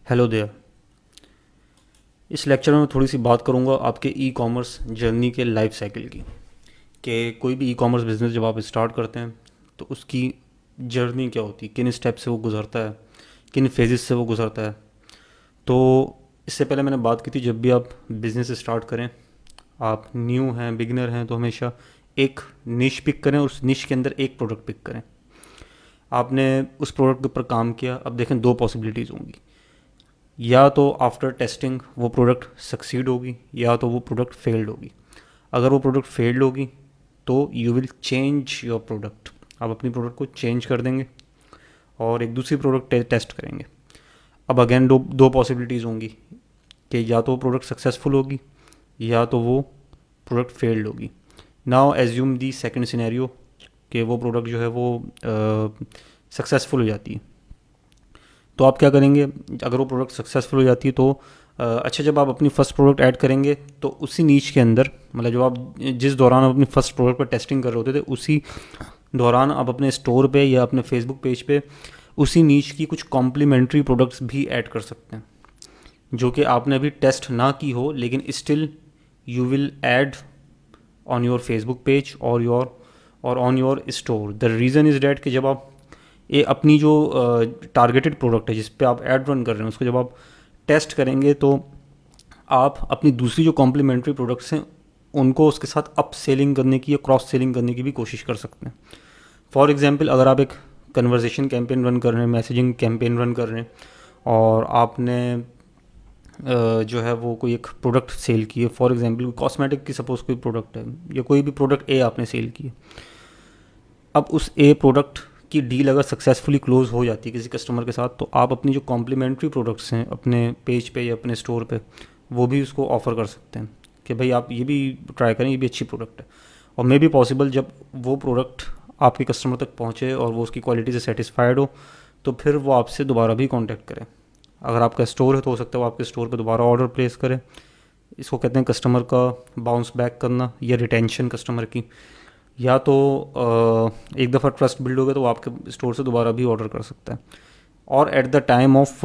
Hello there. इस lecture में मैं थोड़ी सी बात करूंगा आपके ई कॉमर्स जर्नी के लाइफ साइकिल की, कि कोई भी ई कॉमर्स बिज़नेस जब आप स्टार्ट करते हैं तो उसकी जर्नी क्या होती है, किन स्टेप से वो गुजरता है, किन फेजेस से वो गुजरता है। तो इससे पहले मैंने बात की थी, जब भी आप बिज़नेस स्टार्ट करें, आप न्यू हैं, बिगिनर हैं, तो हमेशा एक निश पिक करें और उस निश के अंदर एक प्रोडक्ट पिक करें। आपने उस प्रोडक्ट के ऊपर काम किया, अब देखें दो पॉसिबिलिटीज़ होंगी। या तो आफ्टर टेस्टिंग वो प्रोडक्ट सक्सीड होगी, या तो वो प्रोडक्ट फेल्ड होगी। अगर वो प्रोडक्ट फेल्ड होगी तो you will change your product, आप अपनी प्रोडक्ट को चेंज कर देंगे और एक दूसरी प्रोडक्ट टेस्ट करेंगे। अब अगेन दो दो पॉसिबिलिटीज़ होंगी कि या तो वो प्रोडक्ट सक्सेसफुल होगी या तो वो प्रोडक्ट फेल्ड होगी। Now assume the second scenario कि वो प्रोडक्ट जो है वो सक्सेसफुल हो जाती है। तो आप क्या करेंगे, अगर वो प्रोडक्ट सक्सेसफुल हो जाती है तो अच्छा, जब आप अपनी फ़र्स्ट प्रोडक्ट ऐड करेंगे तो उसी नीच के अंदर, मतलब जब आप जिस दौरान आप अपनी फ़र्स्ट प्रोडक्ट पर टेस्टिंग कर रहे होते थे, उसी दौरान आप अपने स्टोर पे या अपने फेसबुक पेज पे उसी नीच की कुछ कॉम्प्लीमेंट्री प्रोडक्ट्स भी ऐड कर सकते हैं, जो कि आपने अभी टेस्ट ना की हो, लेकिन still you will add on your Facebook page और on your store. The reason is that कि जब आप ये अपनी जो टारगेटेड प्रोडक्ट है जिस पे आप ऐड रन कर रहे हैं, उसको जब आप टेस्ट करेंगे तो आप अपनी दूसरी जो कॉम्प्लीमेंट्री प्रोडक्ट्स हैं उनको उसके साथ अप सेलिंग करने की या क्रॉस सेलिंग करने की भी कोशिश कर सकते हैं। फॉर एग्जांपल, अगर आप एक कन्वर्सेशन कैंपेन रन कर रहे हैं, मैसेजिंग कैंपेन रन कर रहे हैं, और आपने जो है वो कोई एक प्रोडक्ट सेल की है, फॉर एग्जांपल कॉस्मेटिक की सपोज कोई प्रोडक्ट है, या कोई भी प्रोडक्ट ए आपने सेल की है। अब उस ए प्रोडक्ट की डील अगर सक्सेसफुली क्लोज हो जाती है किसी कस्टमर के साथ, तो आप अपनी जो कॉम्प्लीमेंट्री प्रोडक्ट्स हैं अपने पेज पे या अपने स्टोर पे, वो भी उसको ऑफ़र कर सकते हैं कि भाई आप ये भी ट्राई करें, ये भी अच्छी प्रोडक्ट है। और मे बी पॉसिबल जब वो प्रोडक्ट आपके कस्टमर तक पहुँचे और वो उसकी क्वालिटी से सेटिस्फाइड हो, तो फिर वो आपसे दोबारा भी कॉन्टैक्ट करें। अगर आपका स्टोर है तो हो सकता है वो आपके स्टोर पर दोबारा ऑर्डर प्लेस करें। इसको कहते हैं कस्टमर का बाउंस बैक करना या रिटेंशन कस्टमर की। या तो एक दफ़ा ट्रस्ट बिल्ड हो गया तो वो आपके स्टोर से दोबारा भी ऑर्डर कर सकता है। और at the time of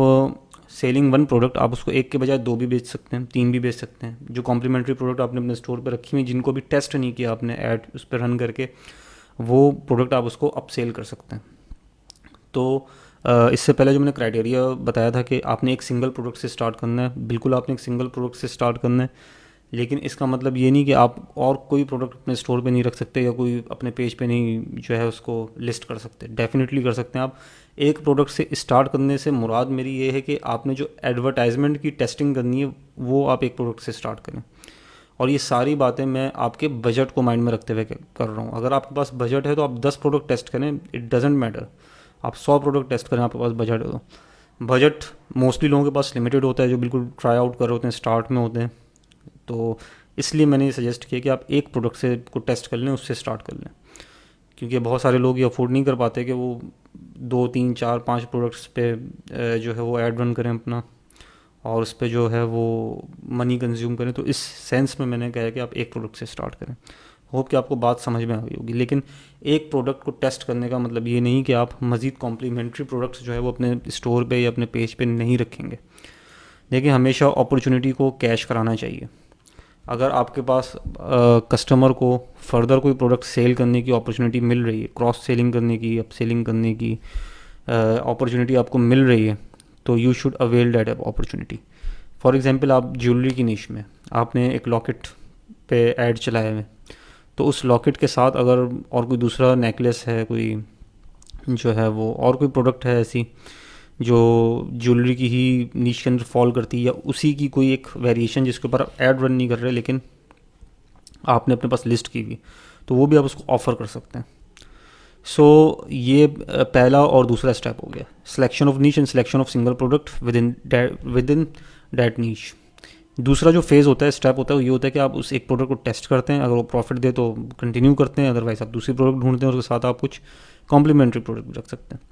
selling one product, आप उसको एक के बजाय दो भी बेच सकते हैं, तीन भी बेच सकते हैं। जो कॉम्प्लीमेंट्री प्रोडक्ट आपने अपने स्टोर पर रखी हुई, जिनको भी टेस्ट नहीं किया आपने ऐड उस पर रन करके, वो प्रोडक्ट आप उसको अप सेल कर सकते हैं। तो इससे पहले जो मैंने क्राइटेरिया बताया था कि आपने एक सिंगल प्रोडक्ट से स्टार्ट करना है, बिल्कुल आपने एक सिंगल प्रोडक्ट से स्टार्ट करना है। लेकिन इसका मतलब ये नहीं कि आप और कोई प्रोडक्ट अपने स्टोर पे नहीं रख सकते या कोई अपने पेज पे नहीं जो है उसको लिस्ट कर सकते। डेफिनेटली कर सकते हैं आप। एक प्रोडक्ट से स्टार्ट करने से मुराद मेरी ये है कि आपने जो एडवर्टाइजमेंट की टेस्टिंग करनी है वो आप एक प्रोडक्ट से स्टार्ट करें। और ये सारी बातें मैं आपके बजट को माइंड में रखते हुए कर रहा हूँ। अगर आपके पास बजट है तो आप 10 प्रोडक्ट टेस्ट करें, इट डजेंट मैटर। आप 100 प्रोडक्ट टेस्ट करें, आपके पास बजट है तो। बजट मोस्टली लोगों के पास लिमिटेड होता है, जो बिल्कुल ट्राई आउट कर रहे होते हैं, स्टार्ट में होते हैं। तो इसलिए मैंने ये सजेस्ट किया कि आप एक प्रोडक्ट से को टेस्ट कर लें, उससे स्टार्ट कर लें। क्योंकि बहुत सारे लोग ये अफोर्ड नहीं कर पाते कि वो 2 3 4 5 प्रोडक्ट्स पे जो है वो ऐड रन करें अपना, और उस पर जो है वो मनी कंज्यूम करें। तो इस सेंस में मैंने कहा कि आप एक प्रोडक्ट से स्टार्ट करें। होप कि आपको बात समझ में आ गई होगी। लेकिन एक प्रोडक्ट को टेस्ट करने का मतलब ये नहीं कि आप मज़ीद कॉम्प्लीमेंट्री प्रोडक्ट्स जो है वो अपने स्टोर पे या अपने पेज पे नहीं रखेंगे। देखिए, हमेशा अपॉर्चुनिटी को कैश कराना चाहिए। अगर आपके पास कस्टमर को फर्दर कोई प्रोडक्ट सेल करने की अपॉर्चुनिटी मिल रही है, क्रॉस सेलिंग करने की, अप सेलिंग करने की अपॉर्चुनिटी आपको मिल रही है, तो you should avail that opportunity. For example, आप ज्वेलरी की निश में आपने एक लॉकेट पे ऐड चलाया है, तो उस लॉकेट के साथ अगर और कोई दूसरा नेकलेस है, कोई जो है वो और कोई प्रोडक्ट है ऐसी जो ज्वेलरी की ही नीश के अंदर फॉल करती है, या उसी की कोई एक वेरिएशन जिसके ऊपर आप ऐड रन नहीं कर रहे लेकिन आपने अपने पास लिस्ट की हुई, तो वो भी आप उसको ऑफ़र कर सकते हैं। सो ये पहला और दूसरा स्टेप हो गया, selection of niche and selection of single product within that niche. दूसरा जो फेज़ होता है, स्टेप होता है, वो ये होता है कि आप उस एक प्रोडक्ट को टेस्ट करते हैं, अगर वो प्रॉफिट दे तो कंटिन्यू करते हैं, अदरवाइज आप दूसरी प्रोडक्ट ढूंढते हैं, उसके साथ आप कुछ कॉम्प्लीमेंट्री प्रोडक्ट भी रख सकते हैं।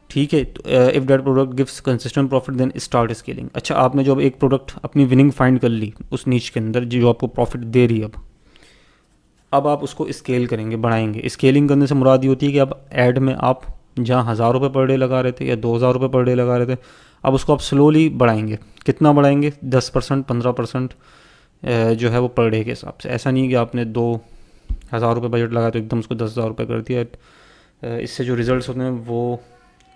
ठीक है, if that product gives consistent profit then start scaling. अच्छा, आपने जब एक प्रोडक्ट अपनी विनिंग फाइंड कर ली उस नीच के अंदर जो आपको प्रॉफिट दे रही है, अब आप उसको स्केल करेंगे, बढ़ाएंगे। स्केलिंग करने से मुराद ये होती है कि अब ऐड में आप जहाँ 1,000 रुपये पर डे लगा रहे थे या 2,000 रुपये पर डे लगा रहे थे, अब उसको आप स्लोली बढ़ाएंगे। कितना बढ़ाएंगे? 10%, 15% जो है वो पर डे के हिसाब से। ऐसा नहीं कि आपने 2,000 रुपये बजट लगाया तो एकदम उसको 10,000 रुपये कर दिया। इससे जो रिजल्ट्स होते हैं वो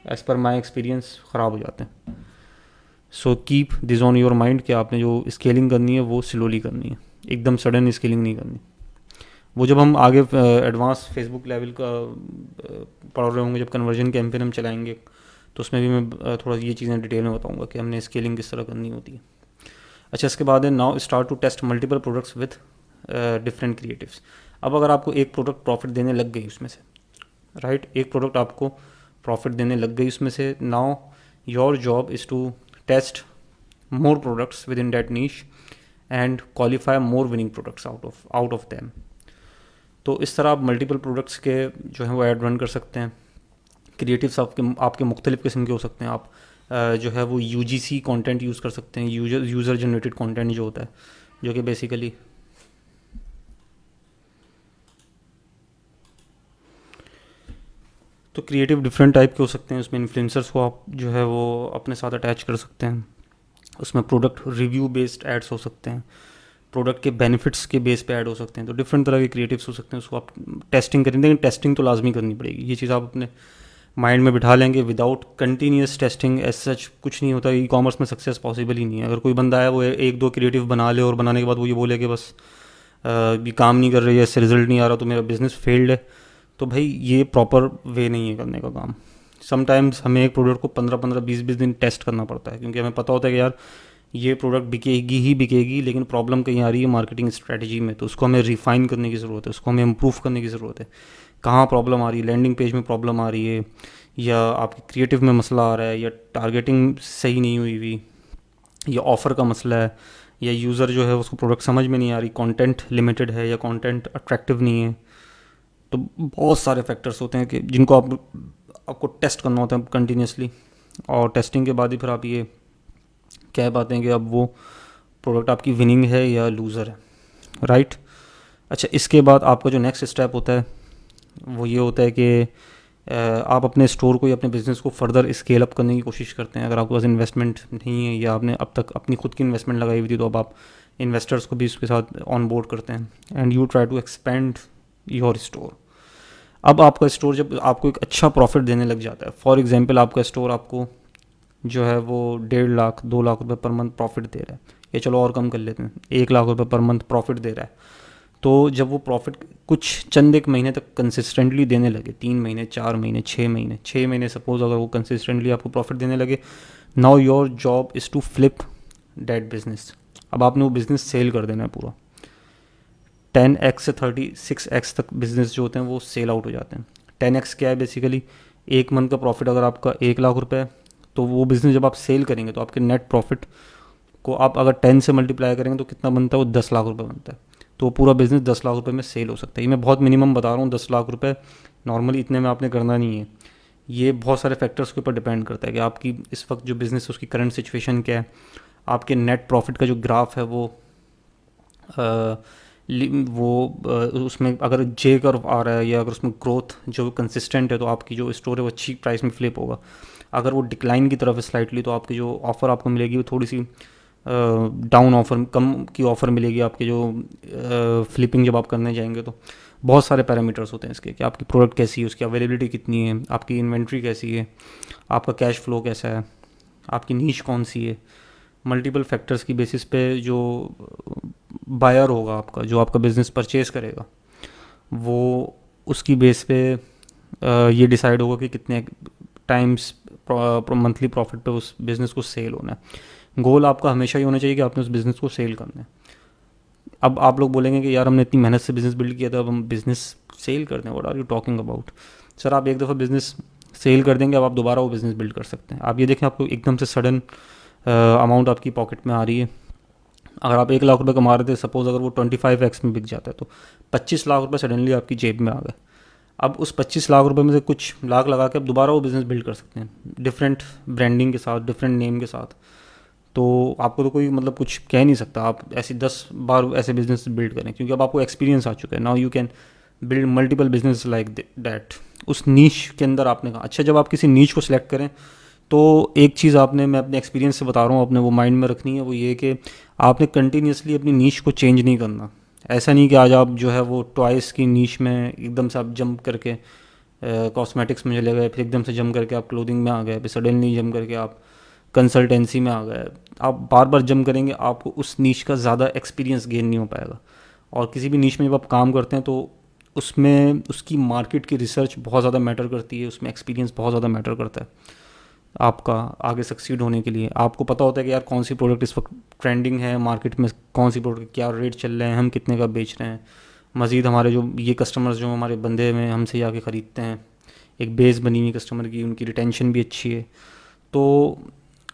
एज़ पर माई एक्सपीरियंस ख़राब हो जाते हैं। So keep this on your mind कि आपने जो स्केलिंग करनी है वो स्लोली करनी है, एकदम सडन स्केलिंग नहीं करनी। वो जब हम आगे एडवांस फेसबुक लेवल का पढ़ रहे होंगे, जब कन्वर्जन कैंपेन हम चलाएंगे, तो उसमें भी मैं थोड़ा ये चीज़ें डिटेल में बताऊंगा कि हमने स्केलिंग किस तरह करनी होती है। अच्छा, इसके बाद है now start to test multiple products with different creatives. अब अगर आपको एक प्रोडक्ट प्रॉफिट देने लग गई उसमें से, राइट, एक प्रोडक्ट आपको प्रॉफिट देने लग गई उसमें से, now your job is to test more products within that niche and qualify more winning products out of them। तो इस तरह आप मल्टीपल प्रोडक्ट्स के जो है वो ऐड रन कर सकते हैं। क्रिएटिव्स आपके मुख्तलिफ़ किस्म के हो सकते हैं। आप जो है वो UGC कंटेंट यूज़ कर सकते हैं, यूज़र जनरेटेड कंटेंट जो होता है, जो कि बेसिकली तो क्रिएटिव डिफरेंट टाइप के हो सकते हैं। उसमें इन्फ्लुएंसर्स को आप जो है वो अपने साथ अटैच कर सकते हैं। उसमें प्रोडक्ट रिव्यू बेस्ड एड्स हो सकते हैं, प्रोडक्ट के बेनिफिट्स के बेस पे ऐड हो सकते हैं। तो डिफरेंट तरह के क्रिएटिव्स हो सकते हैं, उसको आप टेस्टिंग करेंगे। लेकिन टेस्टिंग तो लाजमी करनी पड़ेगी, ये चीज़ आप अपने माइंड में बिठा लेंगे। Without continuous testing as such कुछ नहीं होता। ई कॉमर्स में सक्सेस पॉसिबल ही नहीं है। अगर कोई बंदा है वो एक दो क्रिएटिव बना ले और बनाने के बाद वो ये बोले कि बस ये काम नहीं कर रही है, इससे रिजल्ट नहीं आ रहा, तो मेरा बिजनेस फेल्ड है, तो भाई ये प्रॉपर वे नहीं है करने का काम। समटाइम्स हमें एक प्रोडक्ट को 15-15, 20-20 दिन टेस्ट करना पड़ता है, क्योंकि हमें पता होता है कि यार ये प्रोडक्ट बिकेगी ही बिकेगी, लेकिन प्रॉब्लम कहीं आ रही है मार्केटिंग स्ट्रेटजी में, तो उसको हमें रिफाइन करने की ज़रूरत है, उसको हमें इम्प्रूव करने की ज़रूरत है। कहाँ प्रॉब्लम आ रही है? लैंडिंग पेज में प्रॉब्लम आ रही है, या आपकी क्रिएटिव में मसला आ रहा है, या टारगेटिंग सही नहीं हुई हुई, या ऑफ़र का मसला है, या यूज़र जो है उसको प्रोडक्ट समझ में नहीं आ रही, कंटेंट लिमिटेड है या कंटेंट अट्रैक्टिव नहीं है। तो बहुत सारे फैक्टर्स होते हैं कि जिनको आपको टेस्ट करना होता है कंटिन्यूसली, और टेस्टिंग के बाद ही फिर आप ये कह पाते हैं कि अब वो प्रोडक्ट आपकी विनिंग है या लूज़र है, राइट। अच्छा, इसके बाद आपका जो नेक्स्ट स्टेप होता है वो ये होता है कि आप अपने स्टोर को या अपने बिज़नेस को फर्दर स्केल अप करने की कोशिश करते हैं। अगर आपके पास इन्वेस्टमेंट नहीं है, या आपने अब तक अपनी खुद की इन्वेस्टमेंट लगाई हुई थी, तो अब आप इन्वेस्टर्स को भी इसके साथ ऑन बोर्ड करते हैं, and you try to expand your store. अब आपका स्टोर जब आपको एक अच्छा प्रॉफिट देने लग जाता है, फॉर एग्जांपल आपका स्टोर आपको जो है वो 1.5 लाख 2 लाख रुपए पर मंथ प्रॉफिट दे रहा है, या चलो और कम कर लेते हैं, 1 लाख रुपए पर मंथ प्रॉफिट दे रहा है, तो जब वो प्रॉफिट कुछ चंद एक महीने तक कंसिस्टेंटली देने लगे, 3 महीने 4 महीने 6 महीने सपोज अगर वो कंसिस्टेंटली आपको प्रॉफिट देने लगे, now your job is to flip that business. अब आपने वो बिज़नेस सेल कर देना है पूरा। 10x से 36x तक बिजनेस जो होते हैं वो सेल आउट हो जाते हैं। 10x क्या है? बेसिकली एक मंथ का प्रॉफिट अगर आपका 1 लाख रुपए है, तो वो बिज़नेस जब आप सेल करेंगे तो आपके नेट प्रॉफिट को आप अगर 10 से मल्टीप्लाई करेंगे तो कितना बनता है? वो 10 लाख रुपए बनता है। तो पूरा बिज़नेस 10 लाख रुपए में सेल हो सकता है। ये मैं बहुत मिनिमम बता रहा हूँ, 10 लाख रुपए नॉर्मली इतने में आपने करना नहीं है। ये बहुत सारे फैक्टर्स के ऊपर डिपेंड करता है कि आपकी इस वक्त जो बिज़नेस है उसकी करंट सिचुएशन क्या है, आपके नेट प्रॉफिट का जो ग्राफ है उसमें अगर जे कर्व आ रहा है, या अगर उसमें ग्रोथ जो कंसिस्टेंट है, तो आपकी जो स्टोर है वो अच्छी प्राइस में फ्लिप होगा। अगर वो डिक्लाइन की तरफ है स्लाइटली, तो आपकी जो ऑफ़र आपको मिलेगी वो थोड़ी सी डाउन ऑफर, कम की ऑफ़र मिलेगी आपके जो फ्लिपिंग जब आप करने जाएंगे। तो बहुत सारे पैरामीटर्स होते हैं इसके, कि आपकी प्रोडक्ट कैसी है, उसकी अवेलेबिलिटी कितनी है, आपकी इन्वेंट्री कैसी है, आपका कैश फ्लो कैसा है, आपकी नीश कौन सी है। मल्टीपल फैक्टर्स की बेसिस पे जो बायर होगा आपका, जो आपका बिज़नेस परचेज़ करेगा, वो उसकी बेस पे ये डिसाइड होगा कि कितने टाइम्स मंथली प्रॉफिट पे उस बिज़नेस को सेल होना है। गोल आपका हमेशा ही होना चाहिए कि आपने उस बिज़नेस को सेल करना है। अब आप लोग बोलेंगे कि यार हमने इतनी मेहनत से बिज़नेस बिल्ड किया था, अब हम बिज़नेस सेल कर दें, what are you talking about. Sir, आप एक दफ़ा बिज़नेस सेल कर देंगे, अब आप दोबारा वो बिज़नेस बिल्ड कर सकते हैं। आप ये देखें, आपको एकदम से सडन अमाउंट आपकी पॉकेट में आ रही है। अगर आप 1 लाख रुपए कमा रहे थे, सपोज अगर वो 25x में बिक जाता है, तो 25 लाख रुपए सडनली आपकी जेब में आ गए। अब उस 25 लाख रुपए में से कुछ लाख लगा के आप दोबारा वो बिज़नेस बिल्ड कर सकते हैं, डिफरेंट ब्रांडिंग के साथ, डिफरेंट नेम के साथ। तो आपको तो कोई मतलब कुछ कह नहीं सकता, आप ऐसे 10 बार ऐसे बिजनेस बिल्ड करें, क्योंकि अब आपको एक्सपीरियंस आ चुका है। Now you can build multiple business like that. उस नीश के अंदर आपने कहा अच्छा, जब आप किसी नीश को सिलेक्ट करें तो एक चीज़ आपने, मैं अपने एक्सपीरियंस से बता रहा हूँ, अपने वो माइंड में रखनी है, वो ये कि आपने कंटिन्यूसली अपनी नीश को चेंज नहीं करना। ऐसा नहीं कि आज आप जो है वो टॉयज़ की नीश में एकदम से आप जंप करके कॉस्मेटिक्स में चले गए, फिर एकदम से जंप करके आप क्लोथिंग में आ गए, फिर सडनली जंप करके आप कंसल्टेंसी में आ गए। आप बार बार जंप करेंगे, आपको उस नीश का ज़्यादा एक्सपीरियंस गेन नहीं हो पाएगा। और किसी भी नीश में जब आप काम करते हैं तो उसमें उसकी मार्केट की रिसर्च बहुत ज़्यादा मैटर करती है, उसमें एक्सपीरियंस बहुत ज़्यादा मैटर करता है आपका आगे सक्सीड होने के लिए। आपको पता होता है कि यार कौन सी प्रोडक्ट इस वक्त ट्रेंडिंग है मार्केट में, कौन सी प्रोडक्ट क्या रेट चल रहे हैं, हम कितने का बेच रहे हैं। मज़ीद हमारे जो ये कस्टमर्स जो हमारे बंदे में हमसे आके ख़रीदते हैं, एक बेस बनी हुई कस्टमर की, उनकी रिटेंशन भी अच्छी है, तो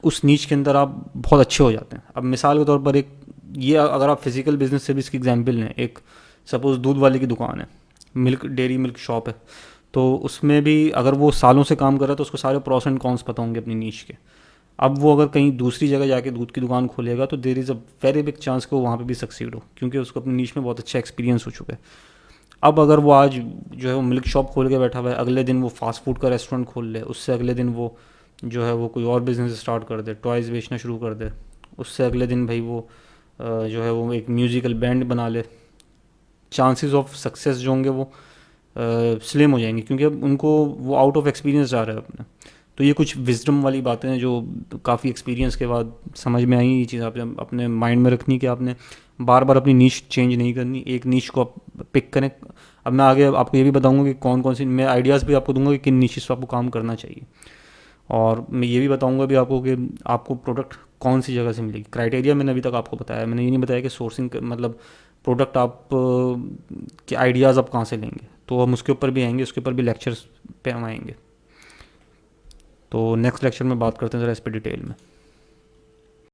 उस नीच के अंदर आप बहुत अच्छे हो जाते हैं। अब मिसाल के तौर पर एक ये, अगर आप फिज़िकल बिजनेस से भी इसकी एग्जांपल लें, एक सपोज़ दूध वाले की दुकान है, मिल्क डेयरी मिल्क शॉप है, तो उसमें भी अगर वो सालों से काम कर रहा है तो उसको सारे प्रोस एंड कॉन्स पता होंगे अपनी नीश के। अब वो अगर कहीं दूसरी जगह जाके दूध की दुकान खोलेगा तो there is a very big chance कि वो वहाँ पे भी सक्सीड हो, क्योंकि उसको अपनी नीश में बहुत अच्छा एक्सपीरियंस हो चुका है। अब अगर वो आज जो है वो मिल्क शॉप खोल के बैठा हुआ है, अगले दिन वो फास्ट फूड का रेस्टोरेंट खोल ले, उससे अगले दिन वो जो है वो कोई और बिज़नेस स्टार्ट कर दे, टॉयज़ बेचना शुरू कर दे, उससे अगले दिन भाई वो जो है वो एक म्यूज़िकल बैंड बना ले, चांसेस ऑफ सक्सेस जो होंगे वो स्लिम हो जाएंगे, क्योंकि अब उनको वो आउट ऑफ एक्सपीरियंस जा रहा है अपने। तो ये कुछ विजडम वाली बातें हैं जो काफ़ी एक्सपीरियंस के बाद समझ में आई। ये चीज़ आपने अपने माइंड में रखनी कि आपने बार बार अपनी नीश चेंज नहीं करनी, एक नीश को आप पिक करें। अब मैं आगे आपको ये भी बताऊंगा कि कौन कौन सी, मैं आइडियाज़ भी आपको दूंगा कि किन नीशेस पर आपको काम करना चाहिए। और मैं ये भी बताऊंगा भी आपको कि आपको प्रोडक्ट कौन सी जगह से मिलेगी। क्राइटेरिया मैंने अभी तक आपको बताया, मैंने ये नहीं बताया कि सोर्सिंग मतलब प्रोडक्ट आप के आइडियाज़ आप कहाँ से लेंगे, तो हम उसके ऊपर भी आएंगे, उसके ऊपर भी लेक्चर्स पे हम आएंगे। तो नेक्स्ट लेक्चर में बात करते हैं ज़रा इस पर डिटेल में।